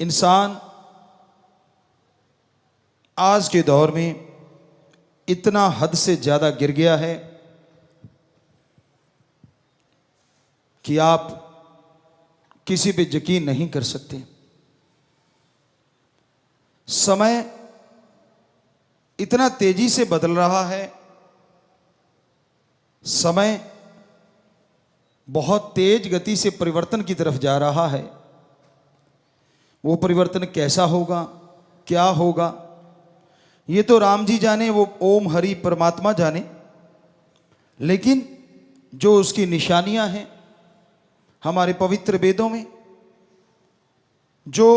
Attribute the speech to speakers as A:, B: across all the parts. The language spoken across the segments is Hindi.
A: इंसान आज के दौर में इतना हद से ज़्यादा गिर गया है कि आप किसी पे यकीन नहीं कर सकते। समय इतना तेजी से बदल रहा है, समय बहुत तेज गति से परिवर्तन की तरफ जा रहा है। वो परिवर्तन कैसा होगा, क्या होगा, ये तो राम जी जाने, वो ओम हरि परमात्मा जाने। लेकिन जो उसकी निशानियां हैं हमारे पवित्र वेदों में, जो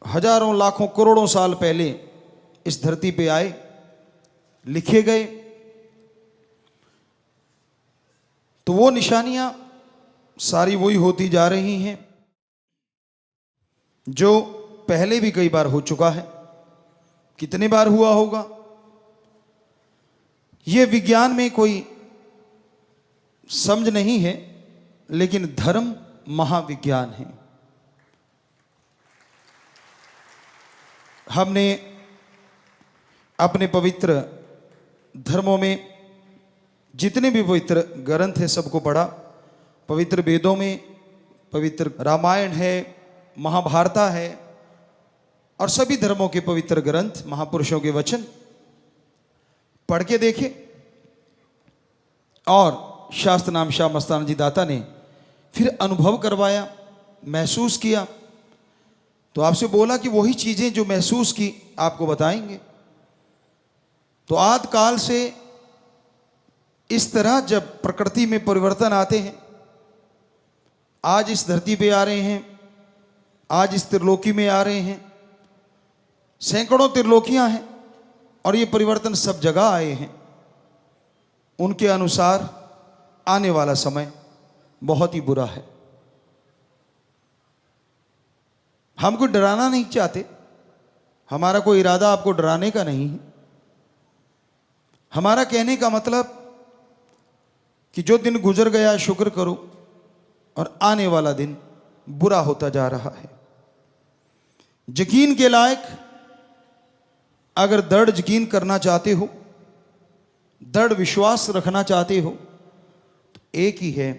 A: हजारों लाखों करोड़ों साल पहले इस धरती पे आए, लिखे गए, तो वो निशानियां सारी वही होती जा रही हैं जो पहले भी कई बार हो चुका है। कितने बार हुआ होगा, ये विज्ञान में कोई समझ नहीं है, लेकिन धर्म महाविज्ञान है। हमने अपने पवित्र धर्मों में जितने भी पवित्र ग्रंथ है सबको पढ़ा। पवित्र वेदों में पवित्र रामायण है, महाभारत है, और सभी धर्मों के पवित्र ग्रंथ, महापुरुषों के वचन पढ़ के देखे। और शास्त्र नाम शाह मस्ताना जी दाता ने फिर अनुभव करवाया, महसूस किया। तो आपसे बोला कि वही चीजें जो महसूस की आपको बताएंगे। तो आदि काल से इस तरह जब प्रकृति में परिवर्तन आते हैं, आज इस धरती पे आ रहे हैं, आज इस त्रिलोकी में आ रहे हैं, सैकड़ों त्रिलोकियां हैं, और ये परिवर्तन सब जगह आए हैं। उनके अनुसार आने वाला समय बहुत ही बुरा है। हम कोई डराना नहीं चाहते, हमारा कोई इरादा आपको डराने का नहीं है। हमारा कहने का मतलब कि जो दिन गुजर गया शुक्र करो, और आने वाला दिन बुरा होता जा रहा है। यकीन के लायक अगर दृढ़ यकीन करना चाहते हो, दृढ़ विश्वास रखना चाहते हो, तो एक ही है,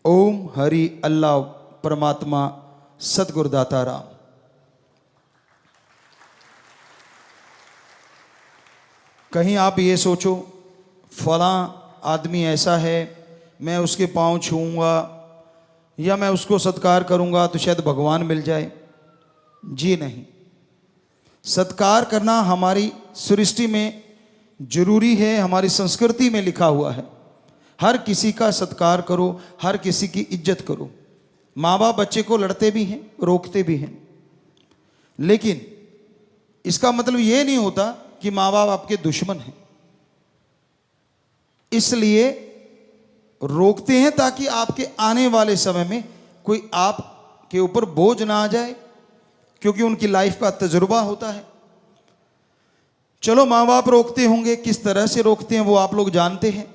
A: ओम हरि अल्लाह परमात्मा सतगुरु दाता राम। कहीं आप ये सोचो फलां आदमी ऐसा है, मैं उसके पांव छूऊंगा या मैं उसको सत्कार करूंगा तो शायद भगवान मिल जाए। जी नहीं, सत्कार करना हमारी सृष्टि में जरूरी है, हमारी संस्कृति में लिखा हुआ है। हर किसी का सत्कार करो, हर किसी की इज्जत करो। माँ बाप बच्चे को लड़ते भी हैं, रोकते भी हैं, लेकिन इसका मतलब ये नहीं होता कि माँ बाप आपके दुश्मन हैं। इसलिए रोकते हैं ताकि आपके आने वाले समय में कोई आपके ऊपर बोझ ना आ जाए, क्योंकि उनकी लाइफ का तजुर्बा होता है। चलो माँ बाप रोकते होंगे, किस तरह से रोकते हैं वो आप लोग जानते हैं,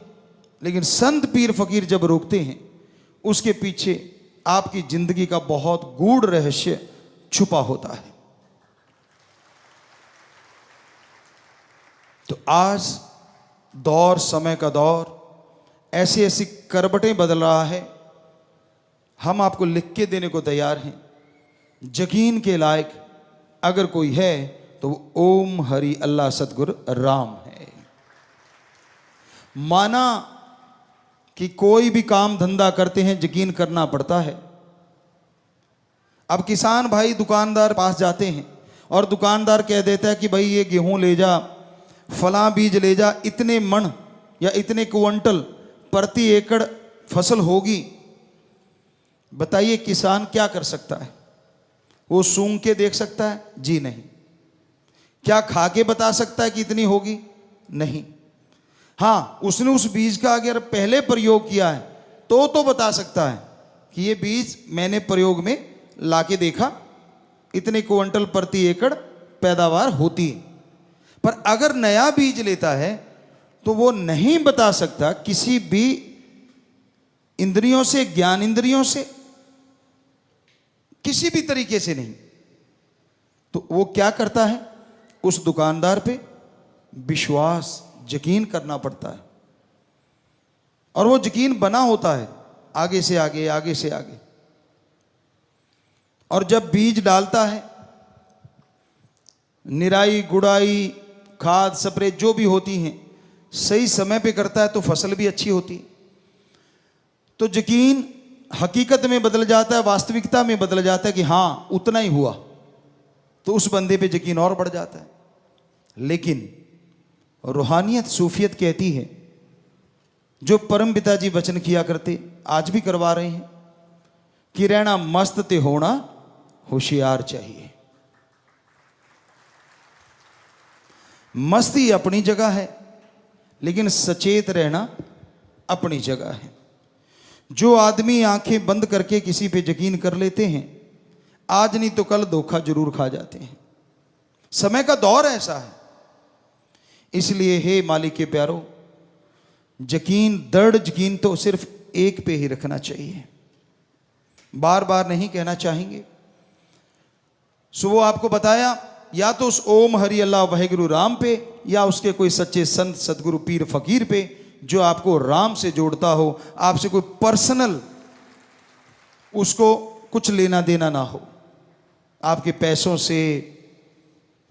A: लेकिन संत पीर फकीर जब रोकते हैं उसके पीछे आपकी जिंदगी का बहुत गूढ़ रहस्य छुपा होता है। तो आज दौर, समय का दौर ऐसी ऐसी करवटें बदल रहा है, हम आपको लिख के देने को तैयार हैं। यकीन के लायक अगर कोई है तो वो ओम हरि अल्लाह सतगुरु राम है। माना कि कोई भी काम धंधा करते हैं यकीन करना पड़ता है। अब किसान भाई दुकानदार पास जाते हैं और दुकानदार कह देता है कि भाई ये गेहूं ले जा, फलां बीज ले जा, इतने मन या इतने क्विंटल प्रति एकड़ फसल होगी। बताइए किसान क्या कर सकता है? वो सूंघ के देख सकता है? जी नहीं। क्या खा के बता सकता है कि इतनी होगी? नहीं। हाँ, उसने उस बीज का अगर पहले प्रयोग किया है तो बता सकता है कि ये बीज मैंने प्रयोग में लाके देखा, इतने क्विंटल प्रति एकड़ पैदावार होती है। पर अगर नया बीज लेता है तो वो नहीं बता सकता किसी भी इंद्रियों से, ज्ञान इंद्रियों से, किसी भी तरीके से नहीं। तो वो क्या करता है, उस दुकानदार पे विश्वास, यकीन करना पड़ता है, और वो यकीन बना होता है आगे से आगे, आगे से आगे। और जब बीज डालता है, निराई गुड़ाई, खाद स्प्रे जो भी होती हैं सही समय पे करता है तो फसल भी अच्छी होती है। तो यकीन हकीकत में बदल जाता है, वास्तविकता में बदल जाता है कि हाँ उतना ही हुआ, तो उस बंदे पे यकीन और बढ़ जाता है। लेकिन रूहानियत, सूफियत कहती है, जो परम पिताजी वचन किया करते, आज भी करवा रहे हैं, कि रहना मस्त ते होना होशियार चाहिए। मस्ती अपनी जगह है, लेकिन सचेत रहना अपनी जगह है। जो आदमी आंखें बंद करके किसी पे यकीन कर लेते हैं, आज नहीं तो कल धोखा जरूर खा जाते हैं। समय का दौर ऐसा है। इसलिए हे मालिक के प्यारो, यकीन, दृढ़ यकीन तो सिर्फ एक पे ही रखना चाहिए, बार बार नहीं कहना चाहेंगे। सो वो आपको बताया, या तो उस ओम हरि अल्लाह वाहिगुरु राम पे, या उसके कोई सच्चे संत सदगुरु पीर फकीर पे, जो आपको राम से जोड़ता हो, आपसे कोई पर्सनल उसको कुछ लेना देना ना हो, आपके पैसों से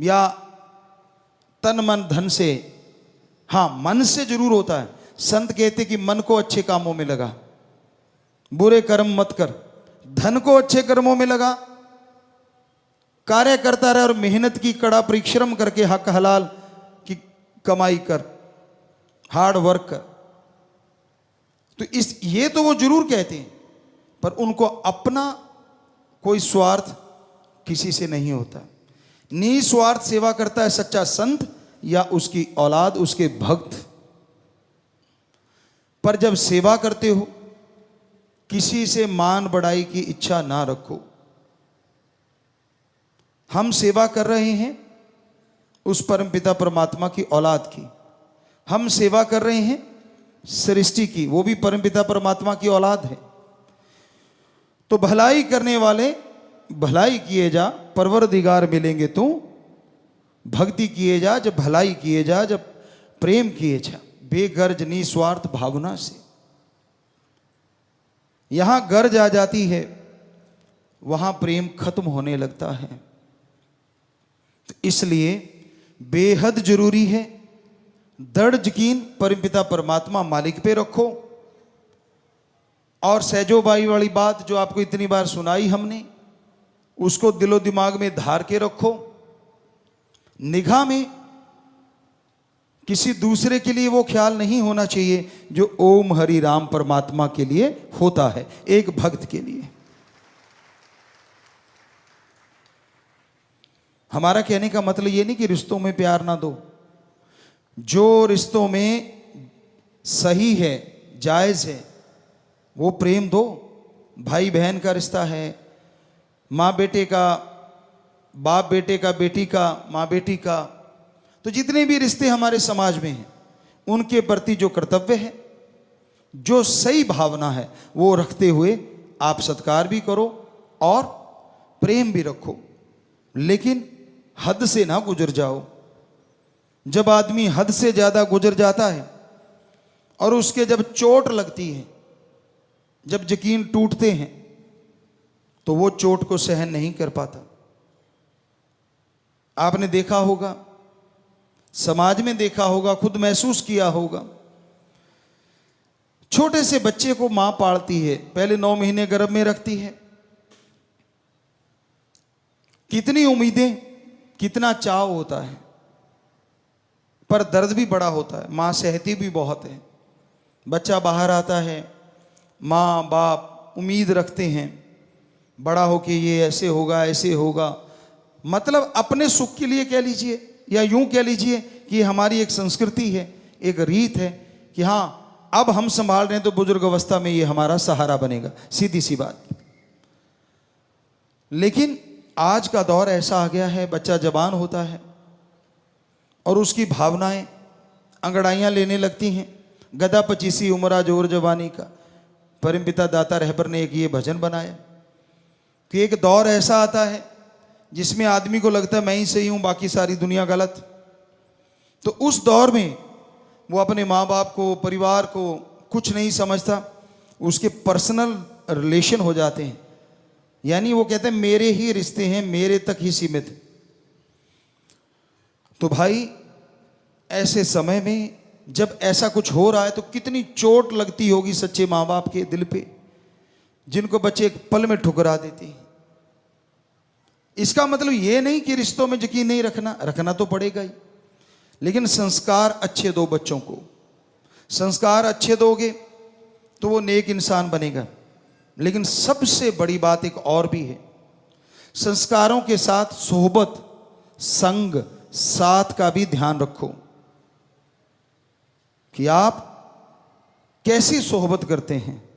A: या तन मन धन से। हाँ, मन से जरूर होता है। संत कहते कि मन को अच्छे कामों में लगा, बुरे कर्म मत कर, धन को अच्छे कर्मों में लगा, कार्य करता रहे और मेहनत की, कड़ा परिश्रम करके हक हलाल की कमाई कर, हार्ड वर्क कर। तो ये तो वो जरूर कहते हैं, पर उनको अपना कोई स्वार्थ किसी से नहीं होता। निस्वार्थ सेवा करता है सच्चा संत या उसकी औलाद, उसके भक्त। पर जब सेवा करते हो, किसी से मान बढ़ाई की इच्छा ना रखो। हम सेवा कर रहे हैं उस परमपिता परमात्मा की औलाद की, हम सेवा कर रहे हैं सृष्टि की, वो भी परमपिता परमात्मा की औलाद है। तो भलाई करने वाले भलाई किए जा, परवरदिगार मिलेंगे तू। भक्ति किए जा, जब भलाई किए जा, जब प्रेम किए जा, बेगर्ज निस्वार्थ भावना से। यहां गर्ज आ जाती है, वहां प्रेम खत्म होने लगता है। तो इसलिए बेहद जरूरी है, दृढ़ यकीन परमपिता परमात्मा मालिक पे रखो। और सहजोबाई वाली बात जो आपको इतनी बार सुनाई हमने, उसको दिलो दिमाग में धार के रखो। निगाह में किसी दूसरे के लिए वो ख्याल नहीं होना चाहिए जो ओम हरि राम परमात्मा के लिए होता है, एक भक्त के लिए। हमारा कहने का मतलब ये नहीं कि रिश्तों में प्यार ना दो। जो रिश्तों में सही है, जायज है, वो प्रेम दो। भाई बहन का रिश्ता है, माँ बेटे का, बाप बेटे का, बेटी का, माँ बेटी का, तो जितने भी रिश्ते हमारे समाज में हैं, उनके प्रति जो कर्तव्य है, जो सही भावना है, वो रखते हुए आप सत्कार भी करो और प्रेम भी रखो, लेकिन हद से ना गुजर जाओ। जब आदमी हद से ज्यादा गुजर जाता है और उसके जब चोट लगती है, जब यकीन टूटते हैं, तो वो चोट को सहन नहीं कर पाता। आपने देखा होगा, समाज में देखा होगा, खुद महसूस किया होगा। छोटे से बच्चे को मां पालती है, पहले 9 महीने गर्भ में रखती है, कितनी उम्मीदें, कितना चाव होता है, पर दर्द भी बड़ा होता है। मां सहती भी बहुत है। बच्चा बाहर आता है, माँ बाप उम्मीद रखते हैं बड़ा हो के ये ऐसे होगा, ऐसे होगा। मतलब अपने सुख के लिए कह लीजिए, या यूं कह लीजिए कि हमारी एक संस्कृति है, एक रीत है कि हाँ अब हम संभाल रहे हैं तो बुजुर्ग अवस्था में ये हमारा सहारा बनेगा, सीधी सी बात। लेकिन आज का दौर ऐसा आ गया है, बच्चा जवान होता है और उसकी भावनाएं अंगड़ाइयां लेने लगती हैं। गदा पचीसी उमरा जोर जवानी का, परमपिता दाता रहबर ने एक ये भजन बनाया कि एक दौर ऐसा आता है जिसमें आदमी को लगता है मैं ही सही हूं, बाकी सारी दुनिया गलत। तो उस दौर में वो अपने माँ बाप को, परिवार को कुछ नहीं समझता, उसके पर्सनल रिलेशन हो जाते हैं। यानी वो कहते हैं मेरे ही रिश्ते हैं, मेरे तक ही सीमित है। तो भाई ऐसे समय में जब ऐसा कुछ हो रहा है तो कितनी चोट लगती होगी सच्चे माँ बाप के दिल पे, जिनको बच्चे एक पल में ठुकरा देते हैं। इसका मतलब ये नहीं कि रिश्तों में यकीन नहीं रखना, रखना तो पड़ेगा ही, लेकिन संस्कार अच्छे दो बच्चों को। संस्कार अच्छे दोगे तो वो नेक इंसान बनेगा। लेकिन सबसे बड़ी बात एक और भी है, संस्कारों के साथ सोहबत, संग, साथ का भी ध्यान रखो कि आप कैसी सोहबत करते हैं।